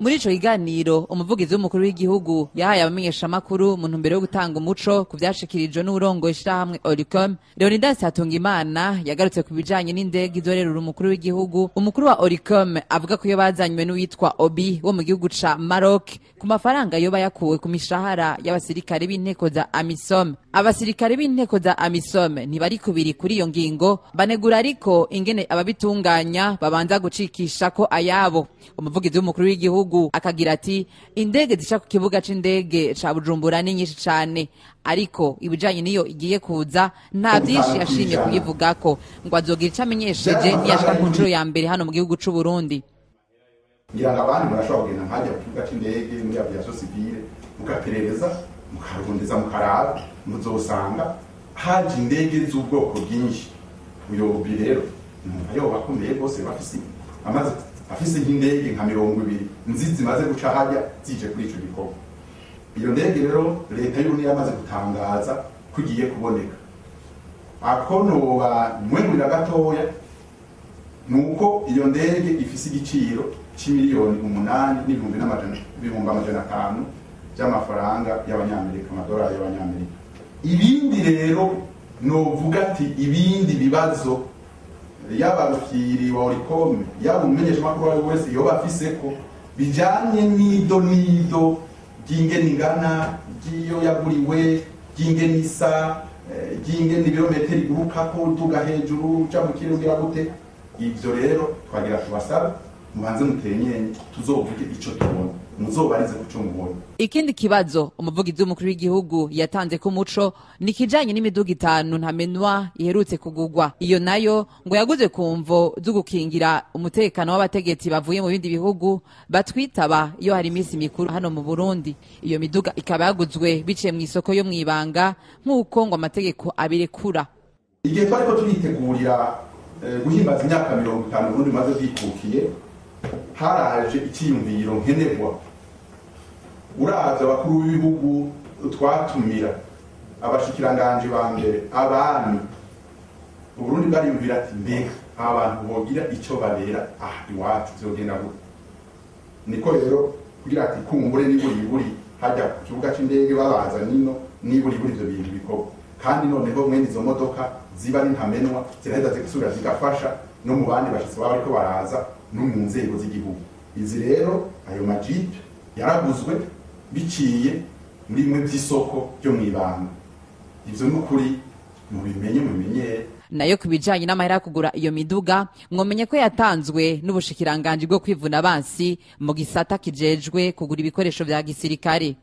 Muri ico kiganiro umuvugizi w'umukuru w'igihugu yahaye abamenyeshamakuru mu ntumbero yo gutanga umuco ku vyashikirijwe n'urongoye ishirahamwe Oricom. Leonidas Hatungimana yagarutse ku bijanye n'indege izorerura umukuru w'igihugu. Umukuru wa Oricom avuga ko iyo bazanywe n'uwitwa Obi wo mu gihugu ca Maroc ku mafaranga yoba yakuwe ku mishahara y'abasirikare b'inteko za AMISOM. Abasirikare b'inteko za AMISOM ntibari kubiri kuri iyo ngingo, banegura ariko ingene ababitunganya babanza gucikisha ko ayabo. Umuvugizi w'umukuru w'igihugu akagira ati indege zica ku kibuga c'indege ca Bujumbura ni nyinshi cane, ariko ibijanye niyo igiye kuza nta vyinshi yashimye kuyivugako, ngo azogira ico amenyesheje niyashika ku nshuro ya mbere hano mu gihugu c'u Burundi. Ngira ngo abandi barashobora kugenda nkajya ku kibuga c'indege muri aviation civile mugaperereza mukarondeza mukaraba muzosanga haje indege z'ubwoko bwinshi. Uyoboye rero ayo bakomeye bose bafise amaze afise nk'indege nka 20 nzizi zimaze guca hajya zije kuri ico gikorwa. Iyo ndege rero leta y'Uburundi yamaze gutangaza kugiye kuboneka. Akonoba mwemurira gatoya nuko iyo ndege ifise igiciro c'imiliyoni 8,500,000 by'amafaranga y'abanyamerika, amadolari y'abanyamerika. Ibindi rero novuga ati ibindi bibazo y'abarukiri wa Oricom yaba umumenyeshamakuru wawe wese yoba afise ko bijanye nido ry'ingene ingana, ry'iyo yaguriwe, ry'ingene isa, ry'ingene ibirometero iguruka ko utuga hejuru uca mu kirere ugira gute. Ivyo rero twagira tubasaba mubanze mutenyenye tuzovuge ico tubona, muzobarize kuco mubona. Ikindi kibazo umuvugizi w'umukuru w'igihugu yatanze ku muco ni kijanye n'imiduga 5 ntamenwa iherutse kugugwa. Iyo nayo ngo yaguze kumvo zo gukingira umutekano w'abategetsi bavuye mu bindi bihugu batwitaba iyo hari imisi mikuru hano mu Burundi. Iyo miduga ikaba yaguzwe biciye mu isoko yo mwibanga nk'uko ngo amategeko abirekura. Igihe twariko turitegurira guhimbaza imyaka 50 Burundi maze bwikukiye, haraje icyiyumviro nkenerwa. Uravye abakuru b'ibihugu twatumira, abashikiranganje ba mbere, abami, Uburundi bwariyumvira ati mbega abantu bogira ico babera iwacu vyogenda gute. Niko rero kugira ati kumbure niburi hajya ku kibuga c'indege babaza nino niburi ivyo bintu bikorwa, kandi noneho mwene izo modoka ziba ari ntamenwa ziraheza zigasubira zigafasha no mu bandi bashitsi baba ariko baraza no mu nzego z'igihugu. Izi rero ayo majipe yaraguzwe biciye muri mwe by'isoko ryo mwibanga. Ivyo n'ukuri mubimenye. Nayo kubijanye n'amahera kugura iyo miduga mwomenye ko yatanzwe n'ubushikiranganje bwo kwivuna abansi mu gisata kijejwe kugura ibikoresho vya gisirikare.